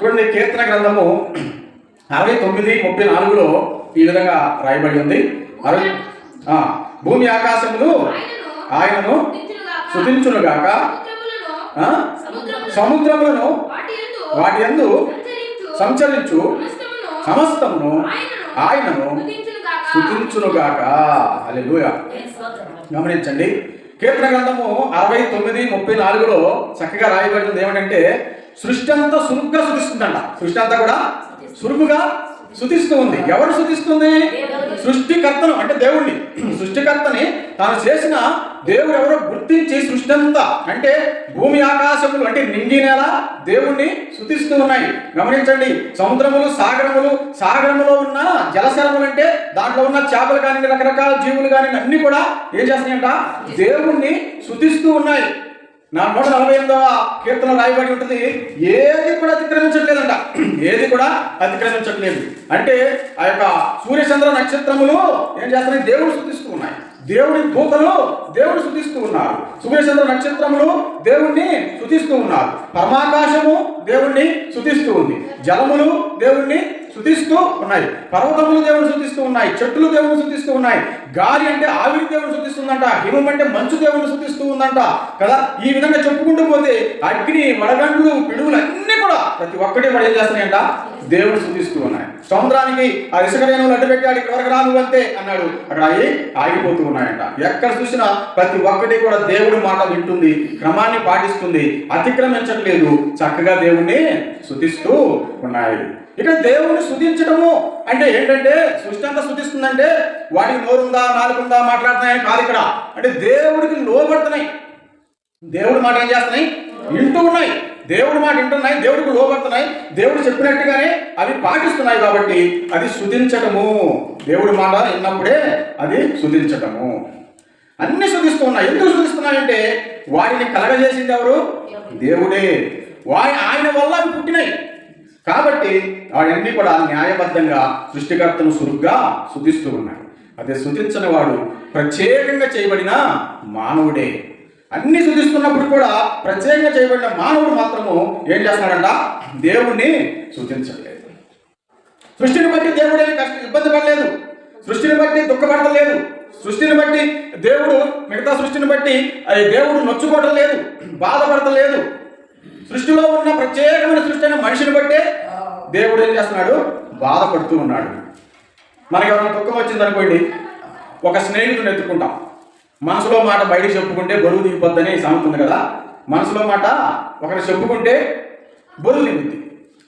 చూడండి, కీర్తన గ్రంథము 69:34 ఈ విధంగా రాయబడి ఉంది. భూమి ఆకాశములు ఆయనను స్తుతించునుగాక, సముద్రములను వాటి యందు సంచరించు సమస్తమును ఆయనను స్తుతించునుగాక. హల్లెలూయా. గమనించండి, కీర్తన గ్రంథము 69:34 చక్కగా రాయబడింది ఏమంటే, సృష్టి అంతా సురుగ్గా శుతిస్తుందంట. సృష్టి అంతా కూడా సురుగుగా శుతిస్తూ ఉంది. ఎవరు శుతిస్తుంది? సృష్టికర్తను, అంటే దేవుణ్ణి. సృష్టికర్తని తాను చేసిన దేవుడు ఎవరో గుర్తించి సృష్టి అంతా అంటే భూమి ఆకాశములు అంటే నింగి నేల దేవుణ్ణి శుతిస్తూ ఉన్నాయి. గమనించండి, సముద్రములు సాగరములో ఉన్న జలశరములు అంటే దాంట్లో ఉన్న చేపలు కానీ రకరకాల జీవులు కానీ అన్ని కూడా ఏం చేస్తున్నాయంట? దేవుణ్ణి శుతిస్తూ ఉన్నాయి. 148వ కీర్తన రాయబడి ఉంటుంది, ఏది కూడా అతిక్రమించట్లేదంట. ఏది కూడా అతిక్రమించట్లేదు అంటే ఆ యొక్క సూర్యచంద్ర నక్షత్రములు ఏం చేస్తున్నాయి? దేవుడు శుతిస్తూ ఉన్నాయి. దేవుడి దూతలు దేవుడు శుతిస్తూ ఉన్నారు. సూర్యచంద్ర నక్షత్రములు దేవుణ్ణి శుతిస్తూ ఉన్నారు. పరమాకాశము దేవుణ్ణి శుతిస్తూ ఉంది. జలములు దేవుణ్ణి శుతిస్తూ ఉన్నాయి. పర్వతములు దేవుడు శుతిస్తూ ఉన్నాయి. చెట్లు దేవుడు శుతిస్తూ ఉన్నాయి. గాలి అంటే ఆవిరి దేవుడు శుతిస్తుందంట. హిమం అంటే మంచు దేవుడు శుతిస్తూ ఉందంట కదా. ఈ విధంగా చెప్పుకుంటూ పోతే అగ్ని, వడగండ్లు, పిడుగులు అన్ని కూడా ప్రతి ఒక్కటి కూడా ఏం చేస్తున్నాయంట? దేవుడు శుతిస్తూ ఉన్నాయి. సముద్రానికి ఆ ఇసుక రేణువులు అడ్డుపెట్టాడు, ఇక్కడ వరకు రాను అంతే అన్నాడు, అక్కడ ఆగిపోతూ ఉన్నాయంట. ఎక్కడ చూసినా ప్రతి ఒక్కటి కూడా దేవుడి మాట వింటుంది, క్రమాన్ని పాటిస్తుంది, అతిక్రమించట్లేదు, చక్కగా దేవుణ్ణి శుతిస్తూ ఉన్నాయి. ఇక్కడ దేవుని స్తుతించడము అంటే ఏంటంటే, సృష్టి అంతా స్తుతిస్తుందంటే వాటికి నోరుందా నాలుగుందా మాట్లాడుతున్నాయని కాదు. ఇక్కడ అంటే దేవుడికి లోబడుతున్నాయి. దేవుడి మాట ఏం చేస్తున్నాయి? వింటూ ఉన్నాయి. దేవుడి మాట వింటున్నాయి, దేవుడికి లోబడుతున్నాయి, దేవుడు చెప్పినట్టుగానే అవి పాటిస్తున్నాయి. కాబట్టి అది స్తుతించటము. దేవుడి మాట విన్నప్పుడే అది స్తుతించటము. అన్ని స్తుతిస్తూ ఉన్నాయి. ఎందుకు స్తుతిస్తున్నాయంటే వాటిని కలగజేసింది ఎవరు? దేవుడే. ఆయన వల్ల అవి పుట్టినాయి కాబట్టి వాడన్నీ కూడా న్యాయబద్ధంగా సృష్టికర్తను సురుగ్గా స్తుతిస్తూ ఉన్నాయి. అదే స్తుతించని వాడు ప్రత్యేకంగా చేయబడిన మానవుడే. అన్ని స్తుతిస్తున్నప్పుడు కూడా ప్రత్యేకంగా చేయబడిన మానవుడు మాత్రము ఏం చేస్తున్నాడంట? దేవుణ్ణి స్తుతించలేదు. సృష్టిని బట్టి దేవుడే ఇబ్బంది పడలేదు. సృష్టిని బట్టి దుఃఖపడలేదు. సృష్టిని బట్టి దేవుడు మిగతా సృష్టిని బట్టి దేవుడు నొచ్చుకోవడం లేదు, బాధపడతలేదు. సృష్టిలో ఉన్న ప్రత్యేకమైన సృష్టి అయిన మనిషిని బట్టే దేవుడు ఏం చేస్తున్నాడు? బాధపడుతూ ఉన్నాడు. మనకి ఎవరైనా దుఃఖం వచ్చింది అనుకోండి, ఒక స్నేహితుడిని ఎత్తుకుంటాం. మనసులో మాట బయటకు చెప్పుకుంటే బరువు దిగిపోద్దని సామెత ఉంది కదా. మనసులో మాట ఒకరు చెప్పుకుంటే బరువు దిగుద్ది.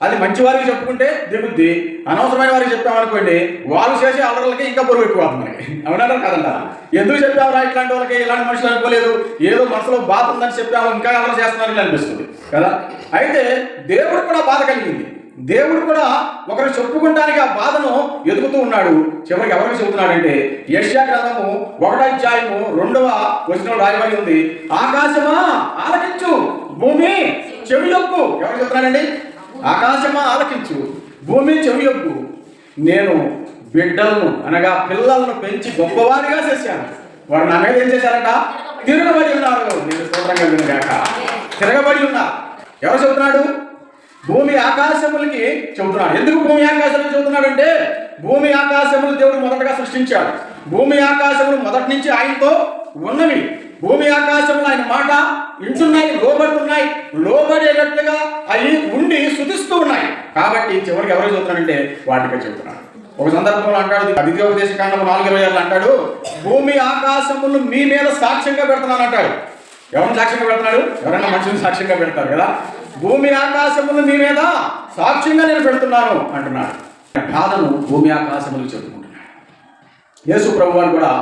అది మంచి వారికి చెప్పుకుంటే దిగుద్ది. అనవసరమైన వారికి చెప్పామనుకోండి, వాళ్ళు చేసే అల్లర్లకి ఇంకా బరువు ఎక్కువ అవుతుంది మనకి. అవునంటారు కదంటా. ఎందుకు చెప్పావురా ఇట్లాంటి వాళ్ళకి, ఇలాంటి మనుషులు అనుకోలేదు, ఏదో మనసులో బాధ ఉందని చెప్పాము, ఇంకా అల్లరి చేస్తున్నారు అనిపిస్తుంది కదా. అయితే దేవుడు కూడా బాధ కలిగింది. దేవుడు కూడా ఒకరు చెప్పుకుంటానికి ఆ బాధను ఎదుగుతూ ఉన్నాడు. చివరికి ఎవరికి చెబుతున్నాడంటే, యెషయా గ్రంథము 1వ అధ్యాయము 2వ వచనం రాయబడి ఉంది, ఆకాశమా ఆలకించు, భూమి చెవియొగ్గు. ఎవరు చెప్తున్నాడండి? ఆకాశమా ఆలకించు, భూమి చెవియొగ్గు. నేను బిడ్డలను అనగా పిల్లలను పెంచి గొప్పవారిగా చేశాను. వాడు నా మీద ఏం చేశారంట? తిరగబడి ఉన్నారు. నేను స్తోత్రంగా వినగాక. తిరగబడి ఉన్నారు. ఎవరు చెబుతున్నాడు? భూమి ఆకాశములకి చెబుతున్నాడు. ఎందుకు భూమి ఆకాశములు చెబుతున్నాడు అంటే, భూమి ఆకాశములు దేవుడు మొదటగా సృష్టించాడు. భూమి ఆకాశములు మొదటి నుంచి ఆయనతో ఉన్నవి. భూమి ఆకాశములు ఆయన మాట వింటున్నాయి, లోబడుతున్నాయి, లోబడేటట్లుగా అవి ఉండి స్తుతిస్తూ ఉన్నాయి. కాబట్టి చివరికి ఎవరు చెబుతున్నాడంటే వాటికే చెబుతున్నాడు. ఒక సందర్భంలో అంటాడు, ద్వితీయోపదేశ కాండము 4:26 అంటాడు, భూమి ఆకాశములు మీ మీద సాక్ష్యంగా పెడుతున్నాను అంటాడు. ఎవరిని సాక్ష్యంగా పెడుతున్నాడు? ఎవరైనా మనుషుని సాక్ష్యంగా పెడతారు కదా. భూమి ఆకాశములు మీ మీద సాక్ష్యంగా నేను పెడుతున్నాను అంటున్నాడు. బాధను భూమి ఆకాశములు చెబుతున్నాడు. యేసు ప్రభువారు కూడా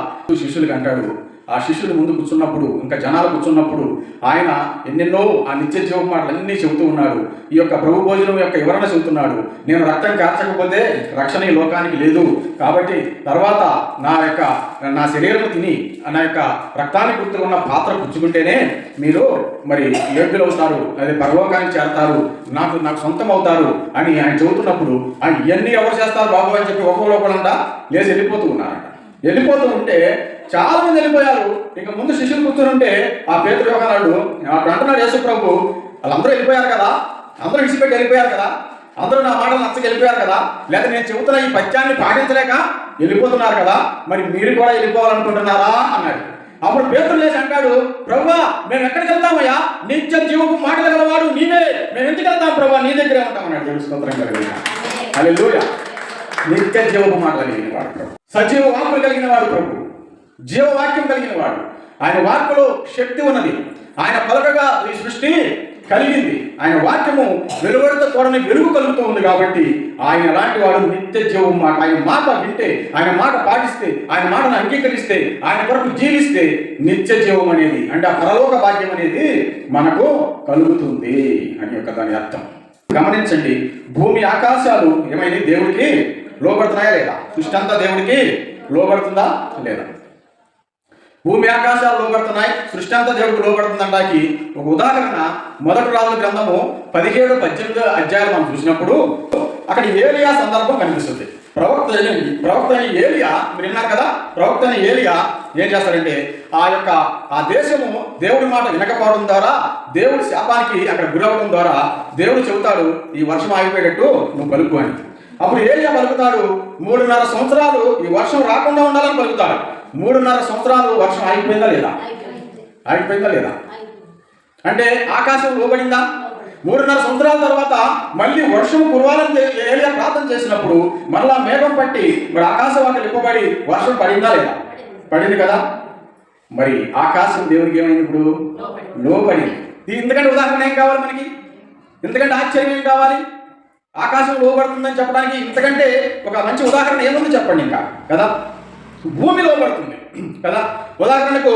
శిష్యులకి అంటాడు, ఆ శిష్యులు ముందు కూర్చున్నప్పుడు, ఇంకా జనాలు కూర్చున్నప్పుడు ఆయన ఎన్నెన్నో ఆ నిత్య జీవ మాటలన్నీ చెబుతూ ఉన్నాడు. ఈ యొక్క ప్రభు భోజనం యొక్క వివరణ చెబుతున్నాడు. నేను రక్తం కార్చకపోతే రక్షణ ఈ లోకానికి లేదు. కాబట్టి తర్వాత నా శరీరం తిని నా యొక్క రక్తాన్ని గుర్తుగా ఉన్న పాత్ర పుచ్చుకుంటేనే మీరు మరి యోగ్యులు అవుతారు, అదే పరలోకానికి చేరతారు, నాకు సొంతం అవుతారు అని ఆయన చెబుతున్నప్పుడు ఇవన్నీ ఎవరు చేస్తారు బాబు అని చెప్పి ఒకళ్ళంట లేచి వెళ్ళిపోతూ ఉన్నారంట. వెళ్ళిపోతూ ఉంటే చాలా మంది వెళ్ళిపోయారు. ఇక ముందు శిష్యులు కూర్చుంటే ఆ పేతురు యోహానుడు అప్పుడు అంటున్నాడు, యేసు ప్రభు వాళ్ళందరూ వెళ్ళిపోయారు కదా, అందరూ విడిచిపెట్టి వెళ్ళిపోయారు కదా, అందరూ నా మాటలు నచ్చక వెళ్ళిపోయారు కదా, లేదా నేను చెబుతున్న ఈ పద్యాన్ని పాటించలేక వెళ్ళిపోతున్నారు కదా, మరి మీరు కూడా వెళ్ళిపోవాలనుకుంటున్నారా అన్నాడు. అప్పుడు పేతురు లేచి అంటాడు, ప్రభువా మేము ఎక్కడికి వెళ్తామయ్యా, నిత్య జీవపు మాటలు గలవాడు నీవే, మేము ఎందుకు వెళ్తాం ప్రభువా, నీ దగ్గరే ఉంటామన్నాడు. దేవుని స్తోత్రం కలిగిన హల్లెలూయా. నిత్య జీవపు మాటలు కలిగిన వాడు ప్రభు, సజీవ వాక్కులు కలిగిన వాడు ప్రభు, జీవవాక్యం కలిగిన వాడు. ఆయన వాక్కులో శక్తి ఉన్నది, ఆయన పలకగా ఈ సృష్టి కలిగింది, ఆయన వాక్యము వెలువడితో తోడని వెలుగు కలుగుతూ ఉంది. కాబట్టి ఆయన లాంటి వాడు నిత్య జీవం మాట, ఆయన మాట వింటే, ఆయన మాట పాటిస్తే, ఆయన మాటను అంగీకరిస్తే, ఆయన కొరకు జీవిస్తే నిత్య జీవం అనేది అంటే ఆ పరలోక భాగ్యం అనేది మనకు కలుగుతుంది అని యొక్క దాని అర్థం. గమనించండి, భూమి ఆకాశాలు ఏమైనా దేవుడికి లోబడుతున్నాయా లేదా? సృష్టి అంతా దేవుడికి లోబడుతుందా లేదా? భూమి ఆకాశాలు లోబడుతున్నాయి, సృష్టి అంతా దేవుడికి లోబడుతుందంటానికి ఒక ఉదాహరణ మొదటి రాజుల గ్రంథము 17-18 అధ్యాయాలు మనం చూసినప్పుడు అక్కడ ఏలియా సందర్భం కనిపిస్తుంది. ప్రవక్త అయిన ఏలియా, మీరు విన్నారు కదా, ప్రవక్త అయిన ఏలియా ఏం చేస్తాడంటే ఆ దేశము దేవుడి మాట వినకపోవడం ద్వారా, దేవుడి శాపానికి అక్కడ గురవడం ద్వారా దేవుడు చెబుతాడు, ఈ వర్షం ఆగిపోయేటట్టు నువ్వు పలుకు అని. అప్పుడు ఏలియా పలుకుతాడు, 3.5 సంవత్సరాలు ఈ వర్షం రాకుండా ఉండాలని పలుకుతాడు. 3.5 సంవత్సరాలు వర్షం ఆగిపోయిందా లేదా? ఆగిపోయిందా లేదా? అంటే ఆకాశం లోబడిందా? 3.5 సంవత్సరాల తర్వాత మళ్ళీ వర్షం కురవాలని ఏలియా ప్రార్థన చేసినప్పుడు మరలా మేఘం పట్టి మరి ఆకాశం అక్కడ ఇప్పబడి వర్షం పడిందా లేదా? పడింది కదా. మరి ఆకాశం దేవుడికి ఏమైంది? ఇప్పుడు లోబడింది. ఎందుకంటే ఉదాహరణ ఏం కావాలి మనకి? ఎందుకంటే ఆశ్చర్యం ఏం కావాలి? ఆకాశం లోబడుతుందని చెప్పడానికి ఇంతకంటే ఒక మంచి ఉదాహరణ ఏముంది చెప్పండి ఇంకా కదా. భూమి లోబడుతుంది కదా. ఉదాహరణకు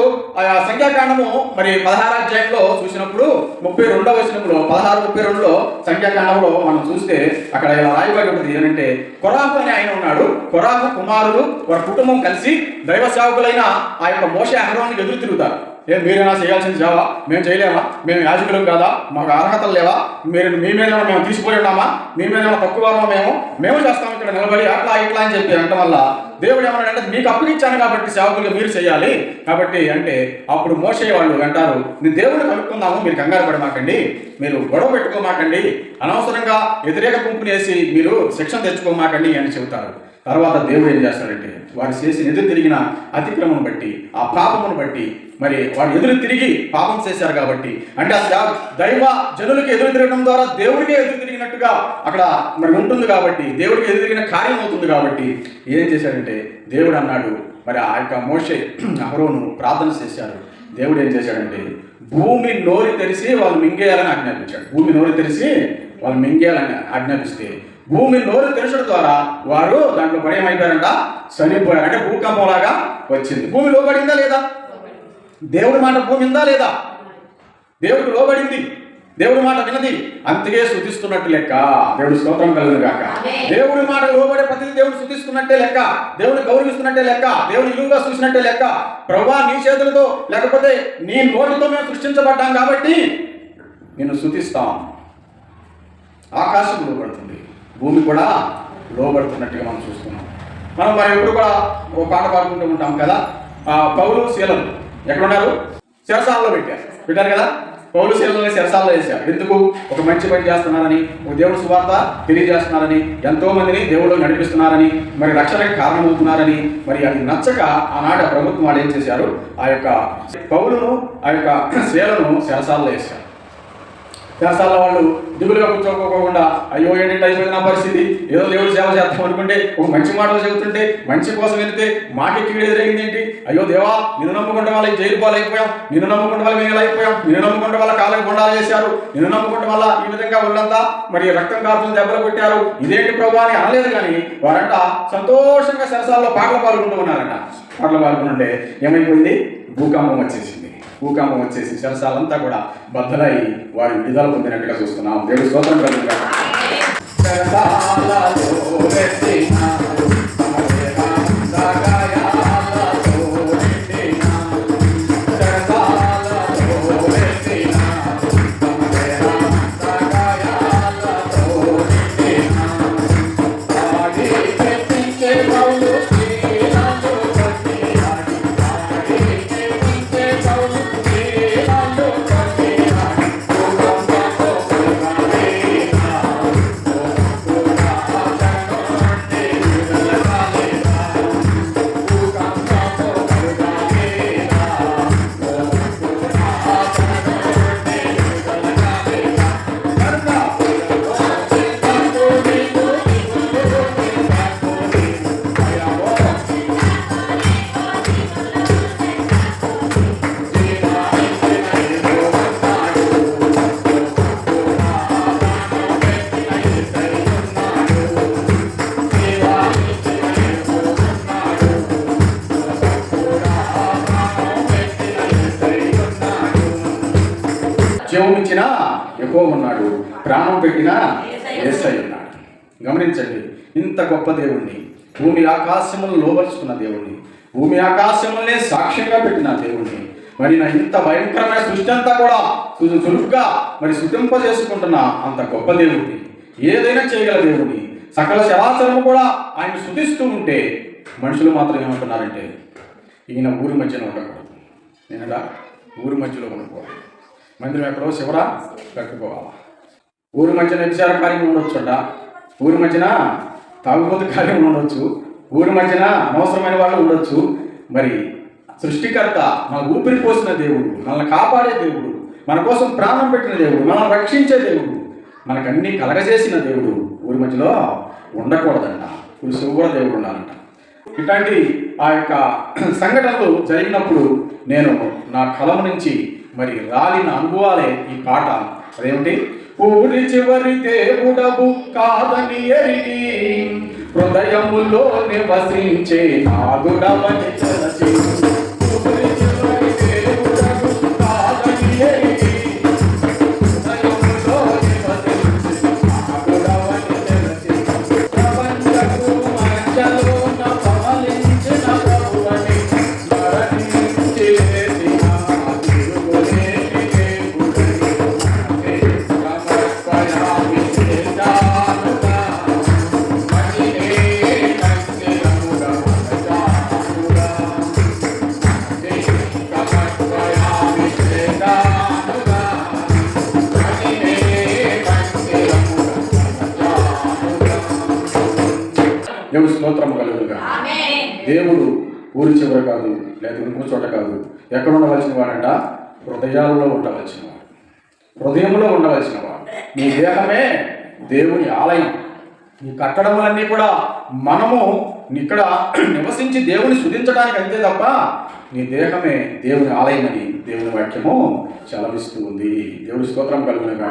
సంఖ్యాకాండము మరి 16 అధ్యాయంలో చూసినప్పుడు 32వ వచనంలో 16:32లో సంఖ్యాకాండంలో మనం చూస్తే అక్కడ ఇలా రాయబడి ఉంటుంది ఏంటంటే, కొరాహు అనే ఆయన ఉన్నాడు, కొరాహు కుమారులు వారి కుటుంబం కలిసి దైవ సేవకులైన ఆ యొక్క మోషే అహరోనుకి ఎదురు తిరుగుతారు. మీరేనా చేయాల్సిన సేవ? మేము చేయలేమా? మేము యాజకులం కాదా? మాకు అర్హతలు లేవా? మీ మీద మేము తీసుకుపోయి ఉన్నామా? మీ మీద తక్కువ మేము చేస్తాం ఇక్కడ నిలబడి అట్లా ఇట్లా అని చెప్పి అనటం వల్ల దేవుడు ఏమన్నాడంటే, మీకు అప్పగిచ్చాను కాబట్టి సేవకులు మీరు చేయాలి కాబట్టి అంటే, అప్పుడు మోషే వాళ్ళు అంటారు, నేను దేవుడిని కనుక్కుందాము, మీరు కంగారు పడమాకండి, మీరు గొడవ పెట్టుకోమాకండి, అనవసరంగా వ్యతిరేక గుంపుని వేసి మీరు శిక్షణ తెచ్చుకోమాకండి అని చెబుతారు. తర్వాత దేవుడు ఏం చేస్తాడంటే, వారు చేసిన ఎదురు తిరిగిన అతిక్రమం బట్టి, ఆ పాపమును బట్టి, మరి వాడు ఎదురు తిరిగి పాపం చేశారు కాబట్టి, అంటే ఆ దైవ జనులకి ఎదురు తిరగడం ద్వారా దేవుడికే ఎదురు తిరిగినట్టుగా అక్కడ మరి ఉంటుంది కాబట్టి, దేవుడికి ఎదురు తిరిగిన కార్యం అవుతుంది కాబట్టి ఏం చేశాడంటే, దేవుడు అన్నాడు, మరి ఆ యొక్క మోషే అహరోను ప్రార్థన చేశారు. దేవుడు ఏం చేశాడంటే, భూమి నోరు తెరిచి వాళ్ళు మింగేయాలని ఆజ్ఞాపించాడు. భూమి నోరు తెరిచి వాళ్ళు మింగేయాలని ఆజ్ఞాపిస్తే భూమి నోరు తెరచడం ద్వారా వారు దాంట్లో పడి ఏమైపోయారంట, చనిపోయారు. అంటే భూకంపంలాగా వచ్చింది. భూమి లోబడిందా లేదా? దేవుడి మాట భూమి ఉందా లేదా? దేవుడికి లోబడింది, దేవుడి మాట వినది, అంతకే స్తుతిస్తున్నట్టు లెక్క. దేవుడి స్తోత్రం కలుగును గాక. దేవుడి మాట లోబడే ప్రతి దేవుడు స్తుతిస్తున్నట్టే లెక్క, దేవుని గౌరవిస్తున్నట్టే లెక్క, దేవుని విలువగా చూసినట్టే లెక్క. ప్రభువా నీ చేతులతో లేకపోతే నీ నోటితో మేము సృష్టించబడ్డాం కాబట్టి నిన్ను స్తుతిస్తాం. ఆకాశం లోబడుతుంది, భూమి కూడా లోబడుతున్నట్టుగా మనం చూస్తున్నాం. మనం మరి ఎప్పుడు కూడా ఓ పాట పాడుకుంటూ ఉంటాం కదా. పౌలు శీలలు ఎక్కడున్నారు? చెరసాలలో పెట్టారు కదా. పౌలు శీలని చెరసాలలో వేశారు. ఎందుకు? ఒక మంచి పని చేస్తున్నారని, ఒక దేవుడు సువార్త తెలియజేస్తున్నారని, ఎంతో మందిని దేవుడు నడిపిస్తున్నారని, మరి రక్షణకి కారణమవుతున్నారని. మరి అది నచ్చక ఆనాడు ప్రభుత్వం వాళ్ళు ఏం చేశారు, ఆ యొక్క పౌలును ఆ యొక్క శీలను చెరసాలలో వేశారు. చెరసాల వాళ్ళు దిగులుగా కూర్చోకోకుండా, అయ్యో ఏంటంటే అయిపోయింది నా పరిస్థితి, ఏదో దేవుడు సేవ చేస్తాం అనుకుంటే, ఒక మంచి మాటలు చెబుతుంటే, మంచి కోసం వెళితే మాకు కీడు ఎదురైంది ఏంటి? అయ్యో దేవా నిన్ను నమ్ముకుంటే వాళ్ళకి జైలు పాలు అయిపోయాం, నిన్ను నమ్ముకుంటే వాళ్ళ మేము అయిపోయాం, నిన్ను నమ్ముకుంటే వాళ్ళ కాళ్ళకి గుండాలు చేశారు, నిన్ను నమ్ముకుంటే వల్ల ఈ విధంగా వాళ్ళంతా మరి రక్తం కారుతున్న దెబ్బలు కొట్టారు, ఇదేంటి ప్రభు అని అనలేదు. కానీ వారంట సంతోషంగా చెరసాలలో పాటలు పాల్గొంటూ ఉన్నారంట. పాటలు పాల్గొంటే ఏమైపోయింది? భూకంపం వచ్చేసింది. భూకంపం వచ్చేసి చెరసాలంతా కూడా బద్దలై వారి విడుదల పొందినట్టుగా చూస్తున్నాం. దేవుడు స్తోత్రం కలుగును. జీవమిచ్చిన యెహోవా ఉన్నాడు, ప్రాణం పెట్టిన యేసయ్య ఉన్నాడు. గమనించండి, ఇంత గొప్ప దేవుణ్ణి, భూమి ఆకాశములను లోబరుచుకున్న దేవుణ్ణి, భూమి ఆకాశములనే సాక్ష్యంగా పెట్టిన దేవుణ్ణి, మరి నా ఇంత భయంకరమైన సృష్టి అంతా కూడా చురుగ్గా మరి శుద్ధింపజేసుకుంటున్న అంత గొప్ప దేవుడిని, ఏదైనా చేయగల దేవుడిని, సకల చరాచరము కూడా ఆయన శుద్ధిస్తూ ఉంటే మనుషులు మాత్రం ఏమంటున్నారంటే ఈయన ఊరి మధ్యన ఉండకూడదు, నేనడా ఊరి మధ్యలో ఉండకూడదు, మందిరం ఎక్కడో శివరా కట్టుకోవాలా, ఊరి మధ్యన విచార కార్యం ఉండొచ్చు అంట, ఊరి మధ్యన తాగుబోతు కార్యం ఉండొచ్చు, ఊరి మధ్యన అనవసరమైన వాళ్ళు ఉండొచ్చు. మరి సృష్టికర్త, మన ఊపిరి పోసిన దేవుడు, మనల్ని కాపాడే దేవుడు, మన కోసం ప్రాణం పెట్టిన దేవుడు, మనల్ని రక్షించే దేవుడు, మనకన్నీ కలగజేసిన దేవుడు ఊరి మధ్యలో ఉండకూడదంట, కూడా దేవుడు ఉండాలంట. ఇట్లాంటి ఆ యొక్క సంఘటనలు జరిగినప్పుడు నేను నా కలం నుంచి మరి రాలిన అనుభవాలే ఈ పాట. అదేమిటి? ఊరి చివరి దేవుడవు కాదని ఎరిగి హృదయములో నివసించే నాదుడవని తలచి, ఊరి చివరి దేవుడవు కాదని ఎరిగి హృదయములో నివసించే నాదుడవని తలచి, ప్రపంచపు మధ్యలోన పవలించిన ప్రభువని స్మరించి దేవుడు స్తోత్రము కలుగుగా. దేవుడు ఊరి చివర కాదు, లేదా ఇంకో చోట కాదు, ఎక్కడ ఉండవలసిన వాడంట? హృదయాలలో ఉండవలసిన వాడు, హృదయంలో ఉండవలసిన వాడు. నీ దేహమే దేవుని ఆలయం. ఈ కట్టడములన్నీ కూడా మనము ఇక్కడ నివసించి దేవుని స్తుతించడానికి అంతే తప్ప నీ దేహమే దేవుని ఆలయం అని దేవుని వాక్యము సెలవిస్తూ ఉంది. దేవుడి స్తోత్రం కలుగుగా.